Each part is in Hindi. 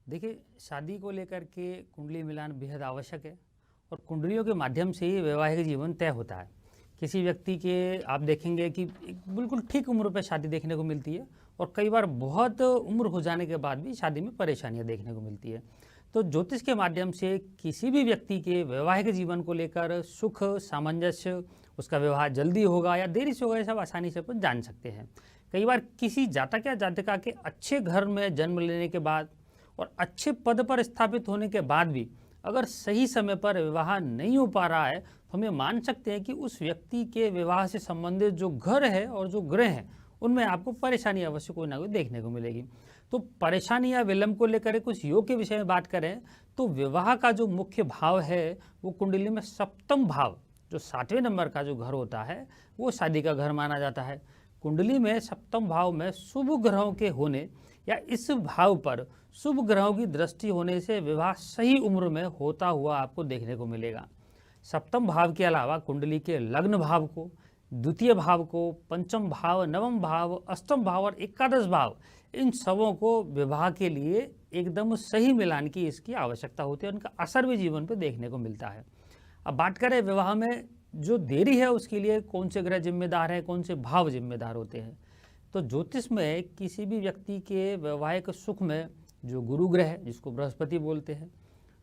देखिए, शादी को लेकर के कुंडली मिलान बेहद आवश्यक है और कुंडलियों के माध्यम से ही वैवाहिक जीवन तय होता है। किसी व्यक्ति के आप देखेंगे कि एक बिल्कुल ठीक उम्र पर शादी देखने को मिलती है और कई बार बहुत उम्र हो जाने के बाद भी शादी में परेशानियां देखने को मिलती है। तो ज्योतिष के माध्यम से किसी भी व्यक्ति के वैवाहिक जीवन को लेकर सुख, सामंजस्य, उसका विवाह जल्दी होगा या देरी से होगा, ये सब आसानी से अपन जान सकते हैं। कई बार किसी जातक या जातिका के अच्छे घर में जन्म लेने के बाद और अच्छे पद पर स्थापित होने के बाद भी अगर सही समय पर विवाह नहीं हो पा रहा है तो हमें मान सकते हैं कि उस व्यक्ति के विवाह से संबंधित जो घर है और जो ग्रह हैं उनमें आपको परेशानी अवश्य कोई ना कोई देखने को मिलेगी। तो परेशानी या विलंब को लेकर कुछ योग के विषय में बात करें तो विवाह का जो मुख्य भाव है वो कुंडली में सप्तम भाव, जो 7वें नंबर का जो घर होता है वो शादी का घर माना जाता है। कुंडली में सप्तम भाव में शुभ ग्रहों के होने या इस भाव पर शुभ ग्रहों की दृष्टि होने से विवाह सही उम्र में होता हुआ आपको देखने को मिलेगा। सप्तम भाव के अलावा कुंडली के लग्न भाव को, द्वितीय भाव को, पंचम भाव, नवम भाव, अष्टम भाव और एकादश भाव, इन सबों को विवाह के लिए एकदम सही मिलान की इसकी आवश्यकता होती है। उनका असर भी जीवन पर देखने को मिलता है। अब बात करें विवाह में जो देरी है उसके लिए कौन से ग्रह जिम्मेदार हैं, कौन से भाव जिम्मेदार होते हैं। तो ज्योतिष में किसी भी व्यक्ति के वैवाहिक सुख में जो गुरु ग्रह है, जिसको बृहस्पति बोलते हैं,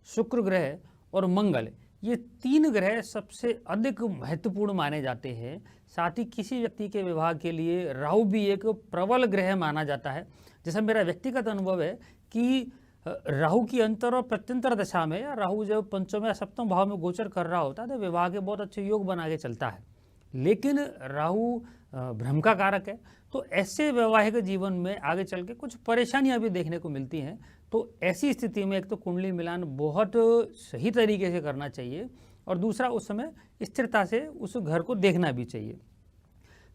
शुक्र ग्रह और मंगल, ये 3 ग्रह सबसे अधिक महत्वपूर्ण माने जाते हैं। साथ ही किसी व्यक्ति के विवाह के लिए राहु भी एक प्रबल ग्रह माना जाता है। जैसा मेरा व्यक्तिगत अनुभव है कि राहु की अंतर और प्रत्यंतर दशा में या राहु जब पंचम या सप्तम भाव में गोचर कर रहा होता है तो विवाह के बहुत अच्छे योग बना के चलता है। लेकिन राहु भ्रम का कारक है, तो ऐसे वैवाहिक जीवन में आगे चल के कुछ परेशानियां भी देखने को मिलती हैं। तो ऐसी स्थिति में एक तो कुंडली मिलान बहुत सही तरीके से करना चाहिए और दूसरा उस समय स्थिरता से उस घर को देखना भी चाहिए।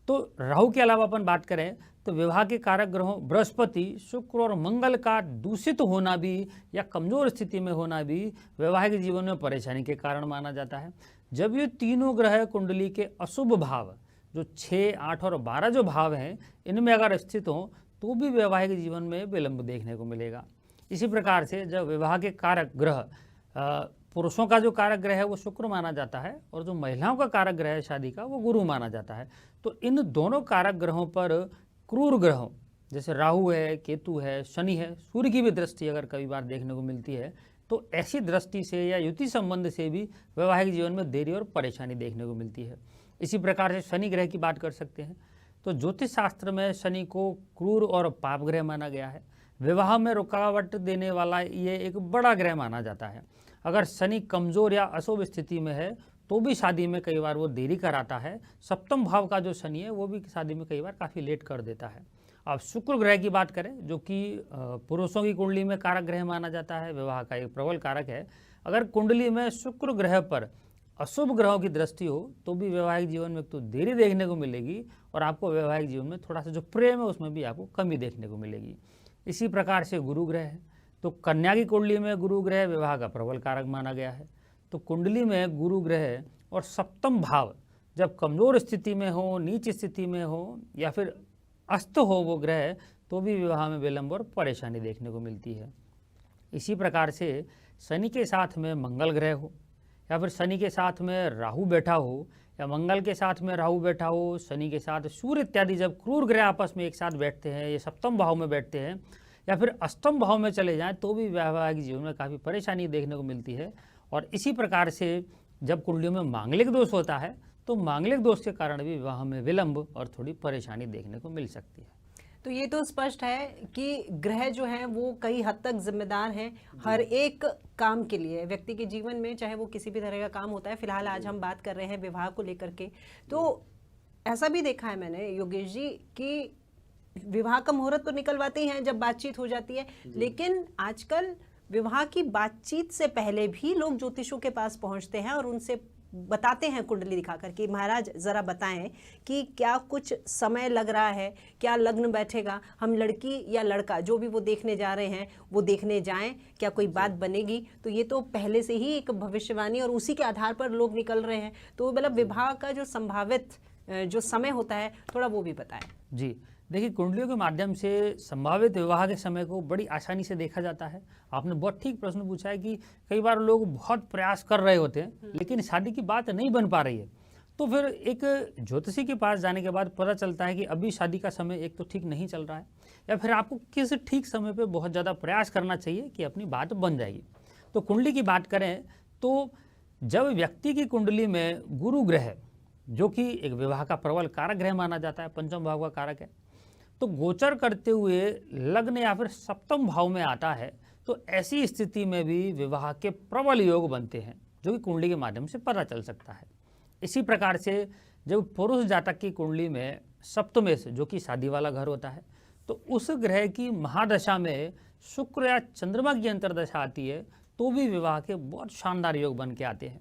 तो राहु के अलावा अपन बात करें तो विवाह के कारक ग्रहों बृहस्पति, शुक्र और मंगल का दूषित होना भी या कमजोर स्थिति में होना भी वैवाहिक जीवन में परेशानी के कारण माना जाता है। जब ये तीनों ग्रह कुंडली के अशुभ भाव जो 6, 8 और 12 जो भाव हैं इनमें अगर स्थित हों तो भी वैवाहिक जीवन में विलंब देखने को मिलेगा। इसी प्रकार से जब विवाह के कारक ग्रह पुरुषों का जो कारक ग्रह है वो शुक्र माना जाता है और जो महिलाओं का कारक ग्रह है शादी का वो गुरु माना जाता है। तो इन दोनों कारक ग्रहों पर क्रूर ग्रहों जैसे राहु है, केतु है, शनि है, सूर्य की भी दृष्टि अगर कई बार देखने को मिलती है तो ऐसी दृष्टि से या युति संबंध से भी वैवाहिक जीवन में देरी और परेशानी देखने को मिलती है। इसी प्रकार से शनि ग्रह की बात कर सकते हैं। तो ज्योतिष शास्त्र में शनि को क्रूर और पाप ग्रह माना गया है। विवाह में रुकावट देने वाला ये एक बड़ा ग्रह माना जाता है। अगर शनि कमजोर या अशुभ स्थिति में है तो भी शादी में कई बार वो देरी कराता है। सप्तम भाव का जो शनि है वो भी शादी में कई बार काफ़ी लेट कर देता है। अब शुक्र ग्रह की बात करें जो कि पुरुषों की कुंडली में कारक ग्रह माना जाता है, विवाह का एक प्रबल कारक है। अगर कुंडली में शुक्र ग्रह पर अशुभ ग्रहों की दृष्टि हो तो भी वैवाहिक जीवन में तो देरी देखने को मिलेगी और आपको वैवाहिक जीवन में थोड़ा सा जो प्रेम है उसमें भी आपको कमी देखने को मिलेगी। इसी प्रकार से गुरु ग्रह है तो कन्या की कुंडली में गुरु ग्रह विवाह का प्रबल कारक माना गया है। तो कुंडली में गुरु ग्रह और सप्तम भाव जब कमजोर स्थिति में हो, नीच स्थिति में हो या फिर अस्त हो वो ग्रह तो भी विवाह में विलंब और परेशानी देखने को मिलती है। इसी प्रकार से शनि के साथ में मंगल ग्रह हो या फिर शनि के साथ में राहु बैठा हो या मंगल के साथ में राहु बैठा हो, शनि के साथ सूर्य इत्यादि जब क्रूर ग्रह आपस में एक साथ बैठते हैं, ये सप्तम भाव में बैठते हैं या फिर अष्टम भाव में चले जाएं तो भी वैवाहिक जीवन में काफ़ी परेशानी देखने को मिलती है। और इसी प्रकार से जब कुंडलियों में मांगलिक दोष होता है तो मांगलिक दोष के कारण भी विवाह में विलंब और थोड़ी परेशानी देखने को मिल सकती है। तो ये तो स्पष्ट है कि ग्रह जो हैं वो कई हद तक जिम्मेदार हैं हर एक काम के लिए व्यक्ति के जीवन में, चाहे वो किसी भी तरह का काम होता है। फिलहाल आज हम बात कर रहे हैं विवाह को लेकर के। तो ऐसा भी देखा है मैंने योगेश जी कि विवाह का मुहूर्त तो निकलवाते ही हैं जब बातचीत हो जाती है, लेकिन आजकल विवाह की बातचीत से पहले भी लोग ज्योतिषों के पास पहुंचते हैं और उनसे बताते हैं कुंडली दिखाकर कि महाराज जरा बताएं कि क्या कुछ समय लग रहा है, क्या लग्न बैठेगा, हम लड़की या लड़का जो भी वो देखने जा रहे हैं वो देखने जाएं, क्या कोई बात बनेगी। तो ये तो पहले से ही एक भविष्यवाणी और उसी के आधार पर लोग निकल रहे हैं। तो मतलब विवाह का जो संभावित जो समय होता है थोड़ा वो भी बताएं। जी देखिए, कुंडलियों के माध्यम से संभावित विवाह के समय को बड़ी आसानी से देखा जाता है। आपने बहुत ठीक प्रश्न पूछा है कि कई बार लोग बहुत प्रयास कर रहे होते हैं लेकिन शादी की बात नहीं बन पा रही है, तो फिर एक ज्योतिषी के पास जाने के बाद पता चलता है कि अभी शादी का समय एक तो ठीक नहीं चल रहा है, या फिर आपको किस ठीक समय पे बहुत ज़्यादा प्रयास करना चाहिए कि अपनी बात बन जाएगी। तो कुंडली की बात करें तो जब व्यक्ति की कुंडली में गुरु ग्रह, जो कि एक विवाह का प्रबल कारक ग्रह माना जाता है, पंचम भाव का कारक है, तो गोचर करते हुए लग्न या फिर सप्तम भाव में आता है, तो ऐसी स्थिति में भी विवाह के प्रबल योग बनते हैं, जो कि कुंडली के माध्यम से पता चल सकता है। इसी प्रकार से जब पुरुष जातक की कुंडली में सप्तमेश, जो कि शादी वाला घर होता है, तो उस ग्रह की महादशा में शुक्र या चंद्रमा की अंतर्दशा आती है, तो भी विवाह के बहुत शानदार योग बन के आते हैं।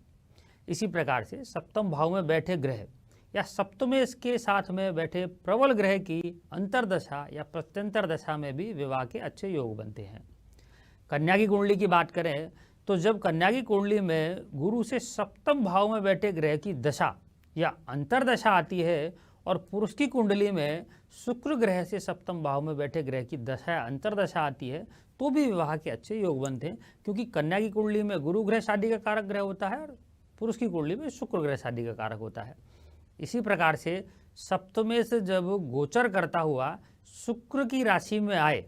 इसी प्रकार से सप्तम भाव में बैठे ग्रह या सप्तमेश के साथ में बैठे प्रबल ग्रह की अंतर्दशा या प्रत्यंतर दशा में भी विवाह के अच्छे योग बनते हैं। कन्या की कुंडली की बात करें तो जब कन्या की कुंडली में गुरु से सप्तम भाव में बैठे ग्रह की दशा या अंतर्दशा आती है और पुरुष की कुंडली में शुक्र ग्रह से सप्तम भाव में बैठे ग्रह की दशा या अंतर्दशा आती है, तो भी विवाह के अच्छे योग बनते हैं, क्योंकि कन्या की कुंडली में गुरु ग्रह शादी का कारक ग्रह होता है और पुरुष की कुंडली में शुक्र ग्रह शादी का कारक होता है। इसी प्रकार से सप्तमें से जब गोचर करता हुआ शुक्र की राशि में आए,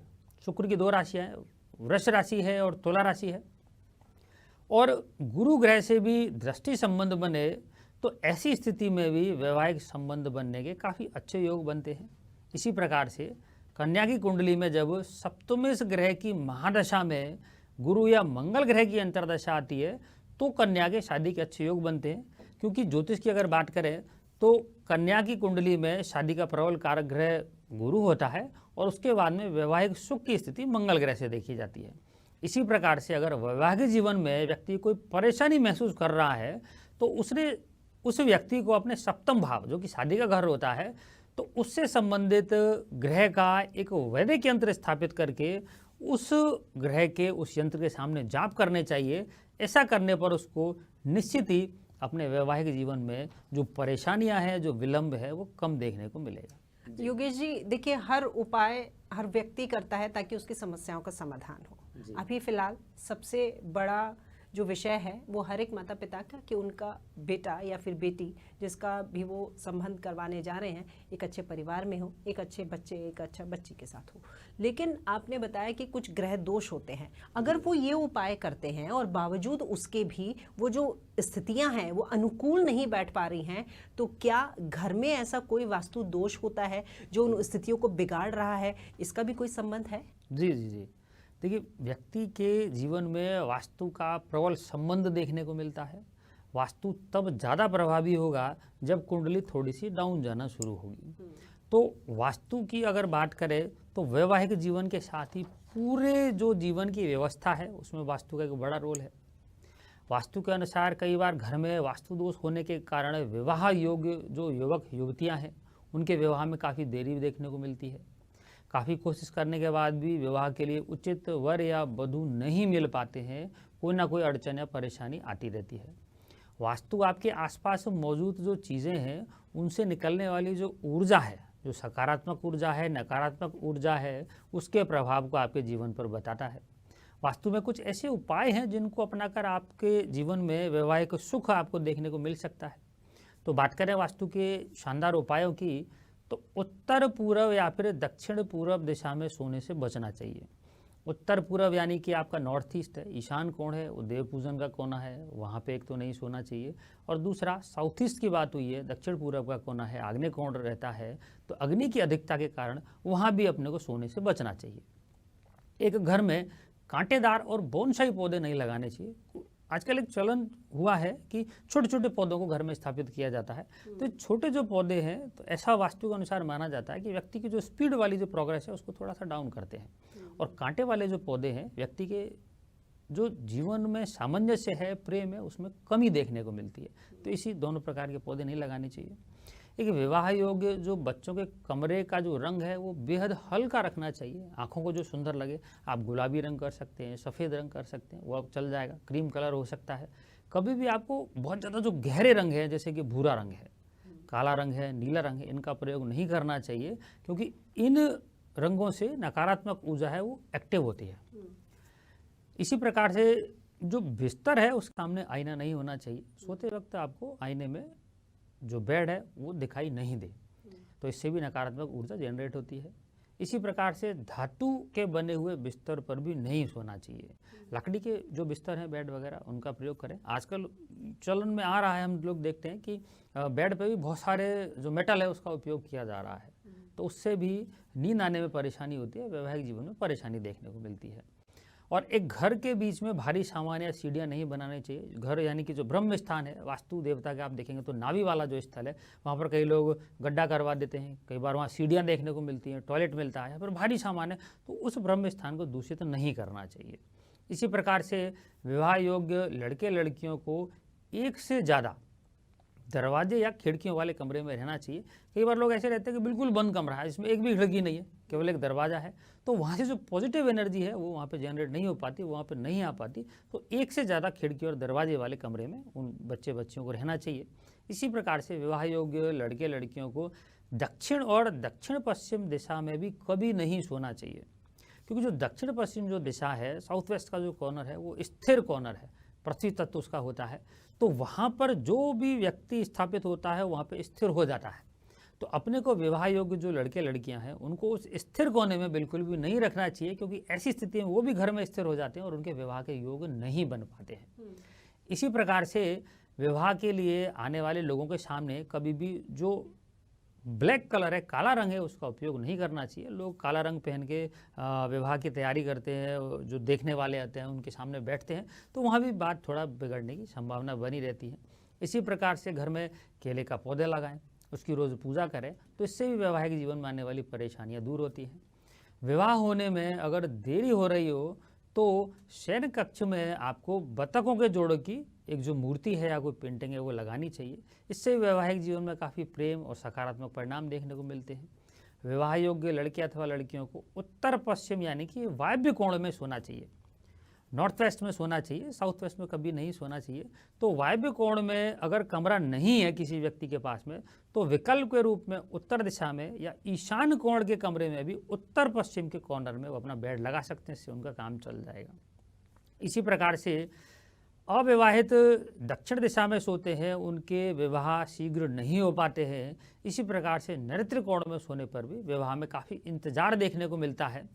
शुक्र की दो राशियां हैं, वृष राशि है और तुला राशि है, और गुरु ग्रह से भी दृष्टि संबंध बने, तो ऐसी स्थिति में भी वैवाहिक संबंध बनने के काफ़ी अच्छे योग बनते हैं। इसी प्रकार से कन्या की कुंडली में जब सप्तमेश ग्रह की महादशा में गुरु या मंगल ग्रह की अंतर्दशा आती है, तो कन्या के शादी के अच्छे योग बनते हैं, क्योंकि ज्योतिष की अगर बात करें तो कन्या की कुंडली में शादी का प्रबल कारक ग्रह गुरु होता है और उसके बाद में वैवाहिक सुख की स्थिति मंगल ग्रह से देखी जाती है। इसी प्रकार से अगर वैवाहिक जीवन में व्यक्ति कोई परेशानी महसूस कर रहा है, तो उसने उस व्यक्ति को अपने सप्तम भाव, जो कि शादी का घर होता है, तो उससे संबंधित ग्रह का एक वैदिक यंत्र स्थापित करके उस ग्रह के उस यंत्र के सामने जाप करने चाहिए। ऐसा करने पर उसको निश्चित ही अपने वैवाहिक जीवन में जो परेशानियां हैं, जो विलंब है, वो कम देखने को मिलेगा। योगेश जी, देखिए, हर उपाय हर व्यक्ति करता है ताकि उसकी समस्याओं का समाधान हो। अभी फिलहाल सबसे बड़ा जो विषय है वो हर एक माता पिता का कि उनका बेटा या फिर बेटी, जिसका भी वो संबंध करवाने जा रहे हैं, एक अच्छे परिवार में हो, एक अच्छे बच्चे, एक अच्छा बच्ची के साथ हो। लेकिन आपने बताया कि कुछ ग्रह दोष होते हैं, अगर वो ये उपाय करते हैं और बावजूद उसके भी वो जो स्थितियां हैं वो अनुकूल नहीं बैठ पा रही हैं, तो क्या घर में ऐसा कोई वास्तु दोष होता है जो उन स्थितियों को बिगाड़ रहा है? इसका भी कोई संबंध है? जी जी जी, देखिए, व्यक्ति के जीवन में वास्तु का प्रबल संबंध देखने को मिलता है। वास्तु तब ज़्यादा प्रभावी होगा जब कुंडली थोड़ी सी डाउन जाना शुरू होगी। तो वास्तु की अगर बात करें तो वैवाहिक जीवन के साथ ही पूरे जो जीवन की व्यवस्था है उसमें वास्तु का एक बड़ा रोल है। वास्तु के अनुसार कई बार घर में वास्तु दोष होने के कारण विवाह योग्य जो युवक युवतियाँ हैं उनके विवाह में काफ़ी देरी भी देखने को मिलती है। काफ़ी कोशिश करने के बाद भी विवाह के लिए उचित वर या वधू नहीं मिल पाते हैं, कोई ना कोई अड़चन या परेशानी आती रहती है। वास्तु आपके आसपास मौजूद जो चीज़ें हैं उनसे निकलने वाली जो ऊर्जा है, जो सकारात्मक ऊर्जा है, नकारात्मक ऊर्जा है, उसके प्रभाव को आपके जीवन पर बताता है। वास्तु में कुछ ऐसे उपाय हैं जिनको अपनाकर आपके जीवन में वैवाहिक सुख आपको देखने को मिल सकता है। तो बात करें वास्तु के शानदार उपायों की, तो उत्तर पूर्व या फिर दक्षिण पूर्व दिशा में सोने से बचना चाहिए। उत्तर पूर्व यानी कि आपका नॉर्थ ईस्ट है, ईशान कोण है, वो देव पूजन का कोना है, वहाँ पे एक तो नहीं सोना चाहिए। और दूसरा साउथ ईस्ट की बात हुई है, दक्षिण पूर्व का कोना है, आग्नेय कोण रहता है, तो अग्नि की अधिकता के कारण वहाँ भी अपने को सोने से बचना चाहिए। एक घर में कांटेदार और बोनसाई पौधे नहीं लगाने चाहिए। आजकल एक चलन हुआ है कि छोटे छोटे पौधों को घर में स्थापित किया जाता है। तो छोटे जो पौधे हैं, तो ऐसा वास्तु के अनुसार माना जाता है कि व्यक्ति की जो स्पीड वाली जो प्रोग्रेस है उसको थोड़ा सा डाउन करते हैं। और कांटे वाले जो पौधे हैं व्यक्ति के जो जीवन में सामंजस्य है, प्रेम है, उसमें कमी देखने को मिलती है। तो इसी दोनों प्रकार के पौधे नहीं लगाने चाहिए। एक विवाह योग्य जो बच्चों के कमरे का जो रंग है वो बेहद हल्का रखना चाहिए। आँखों को जो सुंदर लगे, आप गुलाबी रंग कर सकते हैं, सफ़ेद रंग कर सकते हैं, वो अब चल जाएगा। क्रीम कलर हो सकता है। कभी भी आपको बहुत ज़्यादा जो गहरे रंग है, जैसे कि भूरा रंग है, काला रंग है, नीला रंग है, इनका प्रयोग नहीं करना चाहिए, क्योंकि इन रंगों से नकारात्मक ऊर्जा है वो एक्टिव होती है। इसी प्रकार से जो बिस्तर है उसके सामने आईना नहीं होना चाहिए। सोते वक्त आपको आईने में जो बेड है वो दिखाई नहीं दे, तो इससे भी नकारात्मक ऊर्जा जनरेट होती है। इसी प्रकार से धातु के बने हुए बिस्तर पर भी नहीं सोना चाहिए। लकड़ी के जो बिस्तर हैं, बेड वगैरह, उनका प्रयोग करें। आजकल चलन में आ रहा है, हम लोग देखते हैं कि बेड पे भी बहुत सारे जो मेटल है उसका उपयोग किया जा रहा है, तो उससे भी नींद आने में परेशानी होती है, वैवाहिक जीवन में परेशानी देखने को मिलती है। और एक घर के बीच में भारी सामान या सीढ़ियाँ नहीं बनानी चाहिए। घर यानी कि जो ब्रह्म स्थान है, वास्तु देवता के आप देखेंगे तो नाभि वाला जो स्थल है, वहाँ पर कई लोग गड्ढा करवा देते हैं, कई बार वहाँ सीढ़ियाँ देखने को मिलती हैं, टॉयलेट मिलता है, या फिर भारी सामान है, तो उस ब्रह्म स्थान को दूषित नहीं करना चाहिए। इसी प्रकार से विवाह योग्य लड़के लड़कियों को एक से ज़्यादा दरवाजे या खिड़कियों वाले कमरे में रहना चाहिए। कई बार लोग ऐसे रहते हैं कि बिल्कुल बंद कमरा है, इसमें एक भी खिड़की नहीं है, केवल एक दरवाज़ा है, तो वहाँ से जो पॉजिटिव एनर्जी है वो वहाँ पे जनरेट नहीं हो पाती, वहाँ पे नहीं आ पाती। तो एक से ज़्यादा खिड़की और दरवाजे वाले कमरे में उन बच्चियों को रहना चाहिए। इसी प्रकार से विवाह योग्य लड़के लड़कियों को दक्षिण और दक्षिण पश्चिम दिशा में भी कभी नहीं सोना चाहिए, क्योंकि जो दक्षिण पश्चिम जो दिशा है, साउथ वेस्ट का जो कॉर्नर है, वो स्थिर कॉर्नर है, पृथ्वी तत्व उसका होता है, तो वहाँ पर जो भी व्यक्ति स्थापित होता है वहाँ पे स्थिर हो जाता है। तो अपने को विवाह योग्य जो लड़के लड़कियां हैं उनको उस स्थिर कोने में बिल्कुल भी नहीं रखना चाहिए, क्योंकि ऐसी स्थिति में वो भी घर में स्थिर हो जाते हैं और उनके विवाह के योग नहीं बन पाते हैं। इसी प्रकार से विवाह के लिए आने वाले लोगों के सामने कभी भी जो ब्लैक कलर है, काला रंग है, उसका उपयोग नहीं करना चाहिए। लोग काला रंग पहन के विवाह की तैयारी करते हैं, जो देखने वाले आते हैं उनके सामने बैठते हैं, तो वहाँ भी बात थोड़ा बिगड़ने की संभावना बनी रहती है। इसी प्रकार से घर में केले का पौधा लगाएं, उसकी रोज़ पूजा करें, तो इससे भी वैवाहिक जीवन में आने वाली परेशानियाँ दूर होती हैं। विवाह होने में अगर देरी हो रही हो तो शयन कक्ष में आपको बतखों के जोड़ों की एक जो मूर्ति है या कोई पेंटिंग है वो लगानी चाहिए। इससे वैवाहिक जीवन में काफ़ी प्रेम और सकारात्मक परिणाम देखने को मिलते हैं। विवाह योग्य लड़के अथवा लड़कियों को उत्तर पश्चिम यानी कि वायव्य कोण में सोना चाहिए। नॉर्थ वेस्ट में सोना चाहिए, साउथ वेस्ट में कभी नहीं सोना चाहिए। तो वायव्य कोण में अगर कमरा नहीं है किसी व्यक्ति के पास में, तो विकल्प के रूप में उत्तर दिशा में या ईशान कोण के कमरे में भी उत्तर पश्चिम के कॉर्नर में वो अपना बेड लगा सकते हैं, इससे उनका काम चल जाएगा। इसी प्रकार से अविवाहित दक्षिण दिशा में सोते हैं, उनके विवाह शीघ्र नहीं हो पाते हैं। इसी प्रकार से नैऋत्य कोण में सोने पर भी विवाह में काफ़ी इंतजार देखने को मिलता है।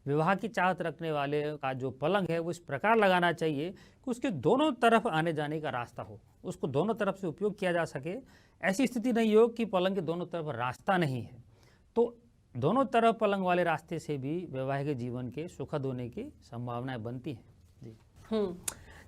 विवाह की चाहत रखने वाले का जो पलंग है वो इस प्रकार लगाना चाहिए कि उसके दोनों तरफ आने जाने का रास्ता हो, उसको दोनों तरफ से उपयोग किया जा सके। ऐसी स्थिति नहीं हो कि पलंग के दोनों तरफ रास्ता नहीं है, तो दोनों तरफ पलंग वाले रास्ते से भी वैवाहिक जीवन के सुखद होने की संभावनाएं बनती हैं। जी।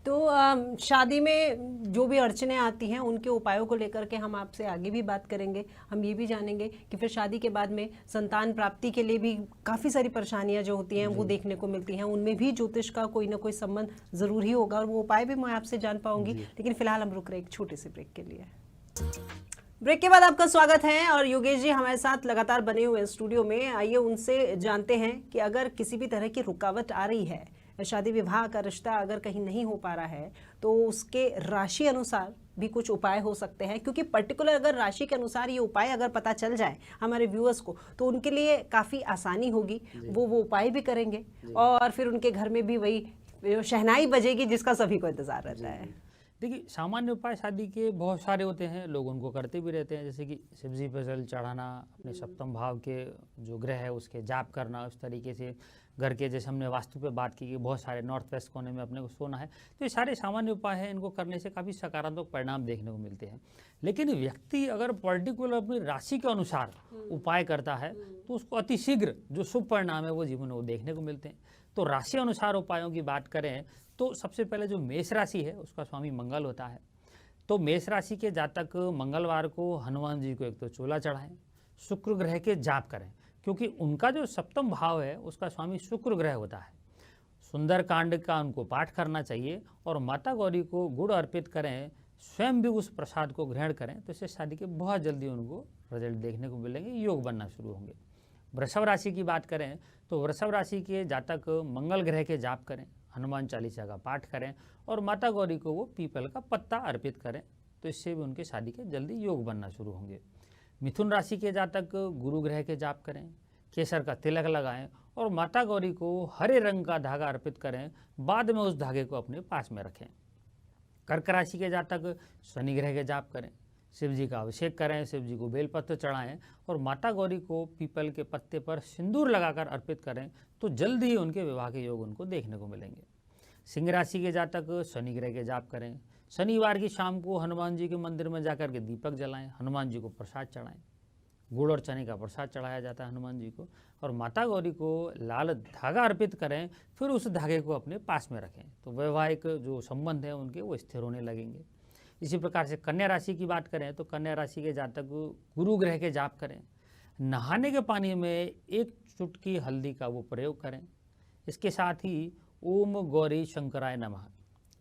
तो शादी में जो भी अड़चने आती हैं उनके उपायों को लेकर के हम आपसे आगे भी बात करेंगे। हम ये भी जानेंगे कि फिर शादी के बाद में संतान प्राप्ति के लिए भी काफ़ी सारी परेशानियां जो होती हैं वो देखने को मिलती हैं, उनमें भी ज्योतिष का कोई ना कोई संबंध ज़रूर ही होगा और वो उपाय भी मैं आपसे जान पाऊंगी। लेकिन फिलहाल हम रुक रहे एक छोटे से ब्रेक के लिए। ब्रेक के बाद आपका स्वागत है और योगेश जी हमारे साथ लगातार बने हुए स्टूडियो में। आइए उनसे जानते हैं कि अगर किसी भी तरह की रुकावट आ रही है, शादी विवाह का रिश्ता अगर कहीं नहीं हो पा रहा है, तो उसके राशि अनुसार भी कुछ उपाय हो सकते हैं, क्योंकि पर्टिकुलर अगर राशि के अनुसार ये उपाय अगर पता चल जाए हमारे व्यूअर्स को तो उनके लिए काफ़ी आसानी होगी, वो उपाय भी करेंगे और फिर उनके घर में भी वही शहनाई बजेगी जिसका सभी को इंतजार रहता है। देखिए, सामान्य उपाय शादी के बहुत सारे होते हैं, लोग उनको करते भी रहते हैं, जैसे कि शिवजी पर जल चढ़ाना, अपने सप्तम भाव के जो ग्रह है उसके जाप करना, उस तरीके से घर के, जैसे हमने वास्तु पे बात की कि बहुत सारे नॉर्थ वेस्ट कोने में अपने को सोना है, तो ये सारे सामान्य उपाय हैं, इनको करने से काफ़ी सकारात्मक परिणाम देखने को मिलते हैं। लेकिन व्यक्ति अगर पर्टिकुलर अपनी राशि के अनुसार उपाय करता है तो उसको अतिशीघ्र जो शुभ परिणाम है वो जीवन में वो देखने को मिलते हैं। तो राशि अनुसार उपायों की बात करें तो सबसे पहले जो मेष राशि है उसका स्वामी मंगल होता है, तो मेष राशि के जातक मंगलवार को हनुमान जी को एक तो चोला चढ़ाएं, शुक्र ग्रह के जाप करें, क्योंकि उनका जो सप्तम भाव है उसका स्वामी शुक्र ग्रह होता है। सुंदर कांड का उनको पाठ करना चाहिए और माता गौरी को गुड़ अर्पित करें, स्वयं भी उस प्रसाद को ग्रहण करें, तो इससे शादी के बहुत जल्दी उनको रिजल्ट देखने को मिलेंगे, योग बनना शुरू होंगे। वृषभ राशि की बात करें तो वृषभ राशि के जातक मंगल ग्रह के जाप करें, हनुमान चालीसा का पाठ करें और माता गौरी को वो पीपल का पत्ता अर्पित करें, तो इससे भी उनके शादी के जल्दी योग बनना शुरू होंगे। मिथुन राशि के जातक गुरु ग्रह के जाप करें, केसर का तिलक लगाएं और माता गौरी को हरे रंग का धागा अर्पित करें, बाद में उस धागे को अपने पास में रखें। कर्क राशि के जातक शनि ग्रह के जाप करें, शिव जी का अभिषेक करें, शिव जी को बेलपत्र चढ़ाएं और माता गौरी को पीपल के पत्ते पर सिंदूर लगाकर अर्पित करें, तो जल्द ही उनके विवाह के योग उनको देखने को मिलेंगे। सिंह राशि के जातक शनि ग्रह के जाप करें, शनिवार की शाम को हनुमान जी के मंदिर में जाकर के दीपक जलाएं, हनुमान जी को प्रसाद चढ़ाएं। गुड़ और चने का प्रसाद चढ़ाया जाता है हनुमान जी को, और माता गौरी को लाल धागा अर्पित करें, फिर उस धागे को अपने पास में रखें, तो वैवाहिक जो संबंध है उनके वो स्थिर होने लगेंगे। इसी प्रकार से कन्या राशि की बात करें तो कन्या राशि के जातक गुरु ग्रह के जाप करें, नहाने के पानी में एक चुटकी हल्दी का वो प्रयोग करें। इसके साथ ही ओम गौरी शंकराय नमः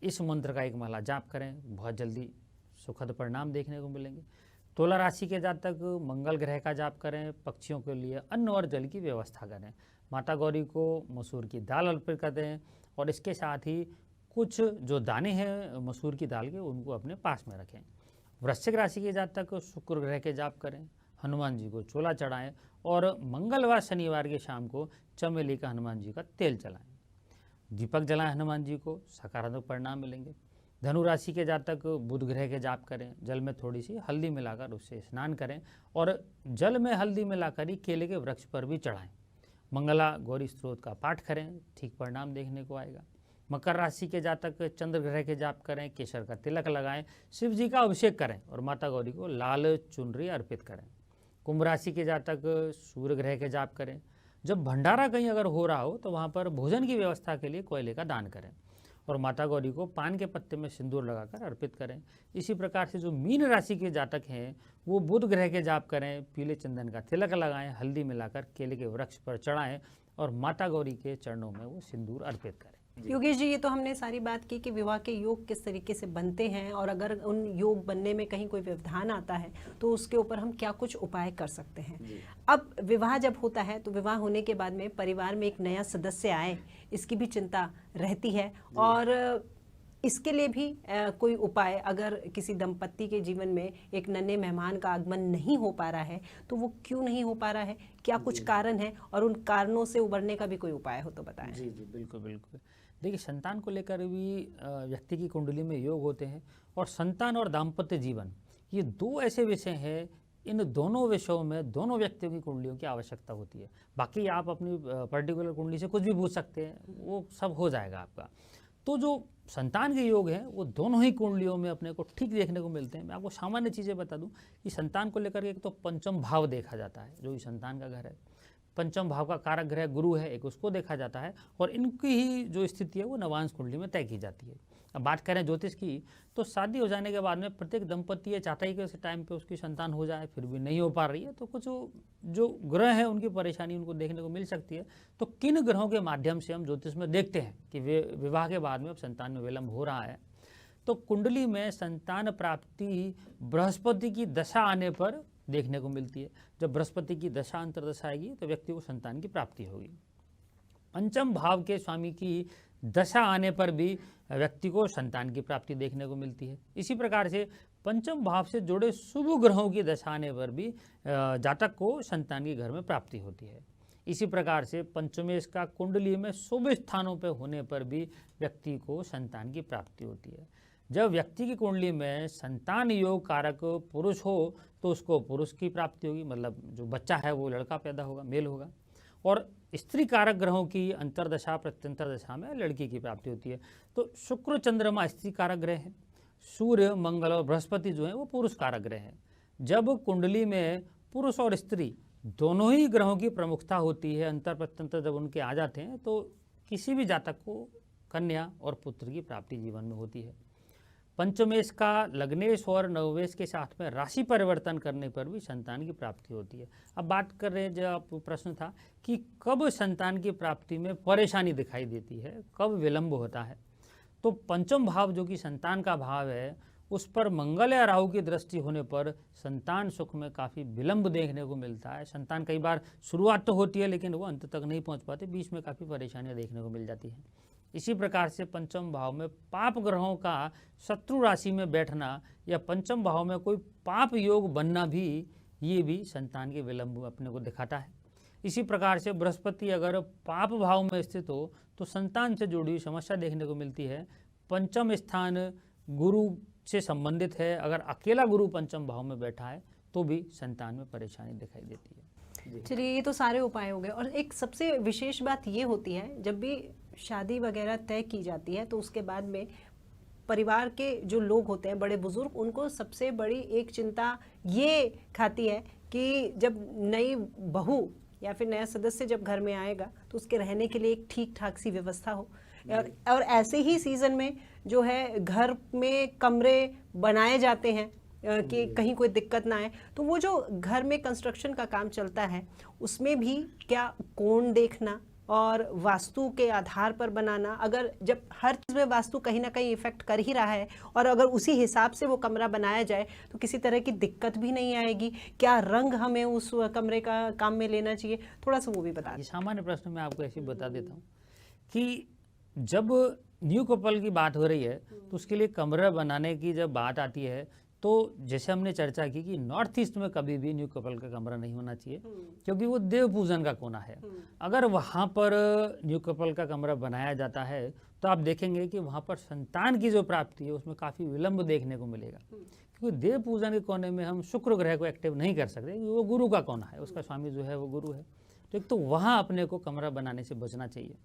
इस मंत्र का एक माला जाप करें, बहुत जल्दी सुखद परिणाम देखने को मिलेंगे। तुला राशि के जातक मंगल ग्रह का जाप करें, पक्षियों के लिए अन्न और जल की व्यवस्था करें, माता गौरी को मसूर की दाल अर्पित कर दें और इसके साथ ही कुछ जो दाने हैं मसूर की दाल के उनको अपने पास में रखें। वृश्चिक राशि के जातक शुक्र ग्रह के जाप करें, हनुमान जी को चोला चढ़ाएं और मंगलवार शनिवार की शाम को चमेली का हनुमान जी का तेल जलाएं, दीपक जलाएं हनुमान जी को, सकारात्मक परिणाम मिलेंगे। धनु राशि के जातक बुध ग्रह के जाप करें, जल में थोड़ी सी हल्दी मिलाकर उससे स्नान करें और जल में हल्दी मिलाकर ही केले के वृक्ष पर भी चढ़ाएं। मंगला गौरी स्त्रोत का पाठ करें, ठीक परिणाम देखने को आएगा। मकर राशि के जातक चंद्र ग्रह के जाप करें, केसर का तिलक लगाएं, शिव जी का अभिषेक करें और माता गौरी को लाल चुनरी अर्पित करें। कुंभ राशि के जातक सूर्य ग्रह के जाप करें, जब भंडारा कहीं अगर हो रहा हो तो वहाँ पर भोजन की व्यवस्था के लिए कोयले का दान करें और माता गौरी को पान के पत्ते में सिंदूर लगाकर अर्पित करें। इसी प्रकार से जो मीन राशि के जातक हैं वो बुध ग्रह के जाप करें, पीले चंदन का तिलक लगाएं, हल्दी मिलाकर केले के वृक्ष पर चढ़ाएं और माता गौरी के चरणों में वो सिंदूर अर्पित करें। योगेश जी, ये तो हमने सारी बात की कि विवाह के योग किस तरीके से बनते हैं और अगर उन योग बनने में कहीं कोई व्यवधान आता है तो उसके ऊपर हम क्या कुछ उपाय कर सकते हैं। अब विवाह जब होता है तो विवाह होने के बाद में परिवार में एक नया सदस्य आए, इसकी भी चिंता रहती है और इसके लिए भी कोई उपाय, अगर किसी दंपत्ति के जीवन में एक नन्हे मेहमान का आगमन नहीं हो पा रहा है तो वो क्यों नहीं हो पा रहा है, क्या कुछ कारण है और उन कारणों से उबरने का भी कोई उपाय हो तो बताएं। जी जी बिल्कुल बिल्कुल। देखिए, संतान को लेकर भी व्यक्ति की कुंडली में योग होते हैं और संतान और दाम्पत्य जीवन ये दो ऐसे विषय हैं, इन दोनों विषयों में दोनों व्यक्तियों की कुंडलियों की आवश्यकता होती है। बाकी आप अपनी पर्टिकुलर कुंडली से कुछ भी पूछ सकते हैं, वो सब हो जाएगा आपका। तो जो संतान के योग हैं वो दोनों ही कुंडलियों में अपने को ठीक देखने को मिलते हैं। मैं आपको सामान्य चीज़ें बता दूं कि संतान को लेकर एक तो पंचम भाव देखा जाता है, जो संतान का घर है, पंचम भाव का कारक ग्रह गुरु है, एक उसको देखा जाता है और इनकी ही जो स्थिति है वो नवांश कुंडली में तय की जाती है। अब बात करें ज्योतिष की तो शादी हो जाने के बाद में प्रत्येक दंपति ये चाहता है कि उस टाइम पे उसकी संतान हो जाए, फिर भी नहीं हो पा रही है, तो कुछ जो ग्रह है उनकी परेशानी उनको देखने को मिल सकती है। तो किन ग्रहों के माध्यम से हम ज्योतिष में देखते हैं कि विवाह के बाद में अब संतान में विलंब हो रहा है, तो कुंडली में संतान प्राप्ति बृहस्पति की दशा आने पर देखने को मिलती है। जब बृहस्पति की दशा अंतर्दशा आएगी तो व्यक्ति को संतान की प्राप्ति होगी। पंचम भाव के स्वामी की दशा आने पर भी व्यक्ति को संतान की प्राप्ति देखने को मिलती है। इसी प्रकार से पंचम भाव से जुड़े शुभ ग्रहों की दशा आने पर भी जातक को संतान के घर में प्राप्ति होती है। इसी प्रकार से पंचमेश का कुंडली में शुभ स्थानों पर होने पर भी व्यक्ति को संतान की प्राप्ति होती है। जब व्यक्ति की कुंडली में संतान योग कारक पुरुष हो तो उसको पुरुष की प्राप्ति होगी, मतलब जो बच्चा है वो लड़का पैदा होगा, मेल होगा, और स्त्री कारक ग्रहों की अंतरदशा प्रत्यंतर दशा में लड़की की प्राप्ति होती है। तो शुक्र चंद्रमा स्त्री कारक ग्रह है, सूर्य मंगल और बृहस्पति जो है वो पुरुष कारक ग्रह है। जब कुंडली में पुरुष और स्त्री दोनों ही ग्रहों की प्रमुखता होती है, अंतर प्रत्यंतर जब उनके आ जाते हैं तो किसी भी जातक को कन्या और पुत्र की प्राप्ति जीवन में होती है। पंचमेश का लग्नेश और नवमेश के साथ में राशि परिवर्तन करने पर भी संतान की प्राप्ति होती है। अब बात कर रहे हैं, जो प्रश्न था कि कब संतान की प्राप्ति में परेशानी दिखाई देती है, कब विलंब होता है, तो पंचम भाव जो कि संतान का भाव है उस पर मंगल या राहु की दृष्टि होने पर संतान सुख में काफ़ी विलंब देखने को मिलता है। संतान कई बार शुरुआत तो होती है लेकिन वो अंत तक नहीं पहुंच पाते, बीच में काफ़ी परेशानियां देखने को मिल जाती हैं। इसी प्रकार से पंचम भाव में पाप ग्रहों का शत्रु राशि में बैठना या पंचम भाव में कोई पाप योग बनना भी ये भी संतान के विलंब अपने को दिखाता है। इसी प्रकार से बृहस्पति अगर पाप भाव में स्थित हो तो संतान से जुड़ी हुई समस्या देखने को मिलती है। पंचम स्थान गुरु से संबंधित है, अगर अकेला गुरु पंचम भाव में बैठा है तो भी संतान में परेशानी दिखाई देती है। चलिए, ये तो सारे उपाय हो गए। और एक सबसे विशेष बात ये होती है, जब भी शादी वगैरह तय की जाती है तो उसके बाद में परिवार के जो लोग होते हैं, बड़े बुजुर्ग, उनको सबसे बड़ी एक चिंता ये खाती है कि जब नई बहू या फिर नया सदस्य जब घर में आएगा तो उसके रहने के लिए एक ठीक ठाक सी व्यवस्था हो। और ऐसे ही सीजन में जो है घर में कमरे बनाए जाते हैं कि कहीं कोई दिक्कत ना आए। तो वो जो घर में कंस्ट्रक्शन का काम चलता है उसमें भी क्या कोण देखना और वास्तु के आधार पर बनाना, अगर जब हर चीज़ में वास्तु कहीं ना कहीं इफेक्ट कर ही रहा है और अगर उसी हिसाब से वो कमरा बनाया जाए तो किसी तरह की दिक्कत भी नहीं आएगी। क्या रंग हमें उस कमरे का काम में लेना चाहिए, थोड़ा सा वो भी बता दें। सामान्य प्रश्न मैं आपको ऐसे बता देता हूँ कि जब न्यू कपल की बात हो रही है तो उसके लिए कमरा बनाने की जब बात आती है तो जैसे हमने चर्चा की कि नॉर्थ ईस्ट में कभी भी न्यू कपल का कमरा नहीं होना चाहिए, क्योंकि वो देव पूजन का कोना है। अगर वहाँ पर न्यू कपल का कमरा बनाया जाता है तो आप देखेंगे कि वहाँ पर संतान की जो प्राप्ति है उसमें काफ़ी विलंब देखने को मिलेगा, क्योंकि देव पूजन के कोने में हम शुक्र ग्रह को एक्टिव नहीं कर सकते, क्योंकि वो गुरु का कोना है, उसका स्वामी जो है वो गुरु है। तो एक तो वहाँ अपने को कमरा बनाने से बचना चाहिए।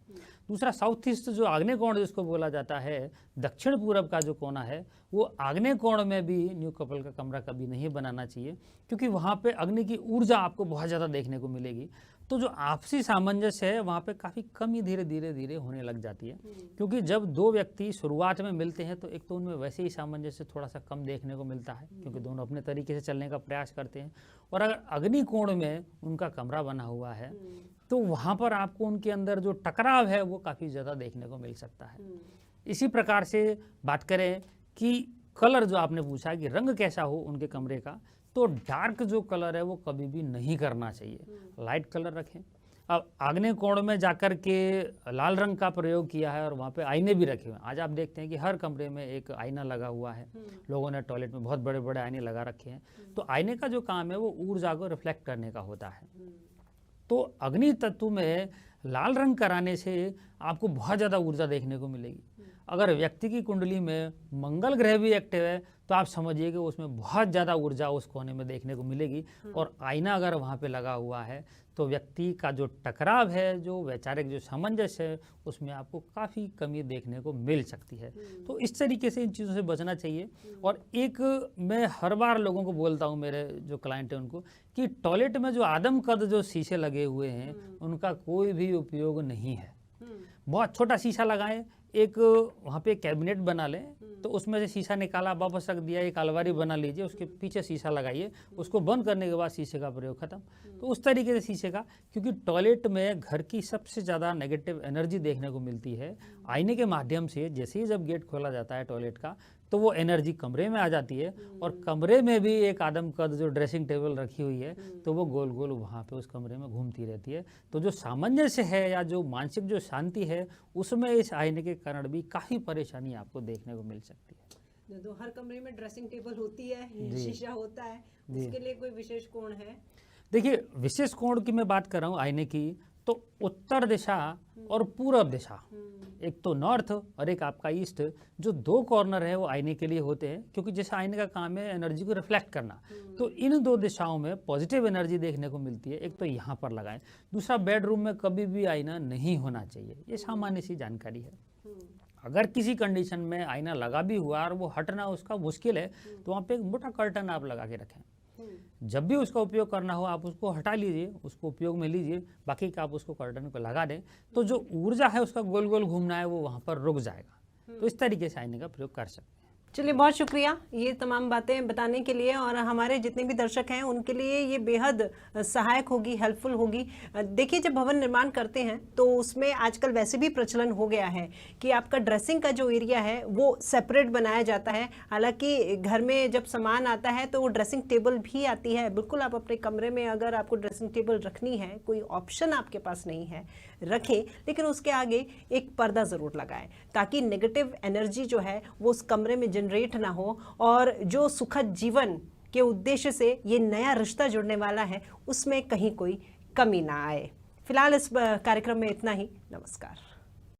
दूसरा, साउथ ईस्ट जो आग्नेय कोण जिसको बोला जाता है, दक्षिण पूरब का जो कोना है, वो आग्नेय कोण में भी न्यू कपल का कमरा कभी नहीं बनाना चाहिए, क्योंकि वहाँ पे अग्नि की ऊर्जा आपको बहुत ज़्यादा देखने को मिलेगी। तो जो आपसी सामंजस्य है वहाँ पे काफ़ी कमी धीरे धीरे होने लग जाती है, क्योंकि जब दो व्यक्ति शुरुआत में मिलते हैं तो एक तो उनमें वैसे ही सामंजस्य थोड़ा सा कम देखने को मिलता है, क्योंकि दोनों अपने तरीके से चलने का प्रयास करते हैं। और अगर अग्नि कोण में उनका कमरा बना हुआ है तो वहाँ पर आपको उनके अंदर जो टकराव है वो काफ़ी ज़्यादा देखने को मिल सकता है। इसी प्रकार से बात करें कि कलर जो आपने पूछा कि रंग कैसा हो उनके कमरे का, तो डार्क जो कलर है वो कभी भी नहीं करना चाहिए, लाइट कलर रखें। अब आग्नेय कोण में जाकर के लाल रंग का प्रयोग किया है और वहाँ पे आईने भी रखे हुए हैं। आज आप देखते हैं कि हर कमरे में एक आईना लगा हुआ है, लोगों ने टॉयलेट में बहुत बड़े बड़े आईने लगा रखे हैं। तो आईने का जो काम है वो ऊर्जा को रिफ्लेक्ट करने का होता है। तो अग्नि तत्व में लाल रंग कराने से आपको बहुत ज़्यादा ऊर्जा देखने को मिलेगी। अगर व्यक्ति की कुंडली में मंगल ग्रह भी एक्टिव है तो आप समझिए कि उसमें बहुत ज़्यादा ऊर्जा उस कोने में देखने को मिलेगी। और आईना अगर वहाँ पे लगा हुआ है तो व्यक्ति का जो टकराव है, जो वैचारिक जो सामंजस्य है, उसमें आपको काफ़ी कमी देखने को मिल सकती है। तो इस तरीके से इन चीज़ों से बचना चाहिए। और एक मैं हर बार लोगों को बोलता हूँ, मेरे जो क्लाइंट हैं उनको, कि टॉयलेट में जो आदमकद जो शीशे लगे हुए हैं उनका कोई भी उपयोग नहीं है। बहुत छोटा शीशा लगाएं, एक वहाँ पे कैबिनेट बना लें, तो उसमें से शीशा निकाला वापस रख दिया, एक अलमारी बना लीजिए, उसके पीछे शीशा लगाइए, उसको बंद करने के बाद शीशे का प्रयोग खत्म। तो उस तरीके से शीशे का, क्योंकि टॉयलेट में घर की सबसे ज़्यादा नेगेटिव एनर्जी देखने को मिलती है आईने के माध्यम से। जैसे ही जब गेट खोला जाता है टॉयलेट का तो वो एनर्जी कमरे में आ जाती है, और कमरे में भी एक आदमकद जो ड्रेसिंग टेबल रखी हुई है तो वो गोल गोल वहाँ पे उस कमरे में घूमती रहती है। तो जो सामंजस्य है या जो मानसिक जो शांति है उसमें इस आईने के कारण भी काफ़ी परेशानी आपको देखने को मिल सकती है। तो हर कमरे में ड्रेसिंग टेबल होती है, शीशा होता है, उसके लिए कोई विशेष कोण है? देखिए, विशेष कोण की मैं बात कर रहा हूँ आईने की, तो उत्तर दिशा और पूरब दिशा, एक तो नॉर्थ और एक आपका ईस्ट, जो दो कॉर्नर है वो आईने के लिए होते हैं, क्योंकि जैसे आईने का काम है एनर्जी को रिफ्लेक्ट करना। तो इन दो दिशाओं में पॉजिटिव एनर्जी देखने को मिलती है। एक तो यहाँ पर लगाएं, दूसरा बेडरूम में कभी भी आईना नहीं होना चाहिए, ये सामान्य सी जानकारी है। अगर किसी कंडीशन में आईना लगा भी हुआ और वो हटना उसका मुश्किल है तो वहाँ पे एक मोटा कर्टन आप लगा के रखें। जब भी उसका उपयोग करना हो आप उसको हटा लीजिए, उसको उपयोग में लीजिए, बाकी का आप उसको कर्टन को लगा दें, तो जो ऊर्जा है उसका गोल गोल घूमना है वो वहाँ पर रुक जाएगा। तो इस तरीके से आईने का प्रयोग कर सकते हैं। चलिए, बहुत शुक्रिया ये तमाम बातें बताने के लिए, और हमारे जितने भी दर्शक हैं उनके लिए ये बेहद सहायक होगी, हेल्पफुल होगी। देखिए, जब भवन निर्माण करते हैं तो उसमें आजकल वैसे भी प्रचलन हो गया है कि आपका ड्रेसिंग का जो एरिया है वो सेपरेट बनाया जाता है। हालांकि घर में जब सामान आता है तो वो ड्रेसिंग टेबल भी आती है। बिल्कुल, आप अपने कमरे में अगर आपको ड्रेसिंग टेबल रखनी है, कोई ऑप्शन आपके पास नहीं है, रखें, लेकिन उसके आगे एक पर्दा ज़रूर लगाएं, ताकि नेगेटिव एनर्जी जो है वो उस कमरे में जनरेट ना हो, और जो सुखद जीवन के उद्देश्य से ये नया रिश्ता जुड़ने वाला है उसमें कहीं कोई कमी ना आए। फिलहाल इस कार्यक्रम में इतना ही। नमस्कार।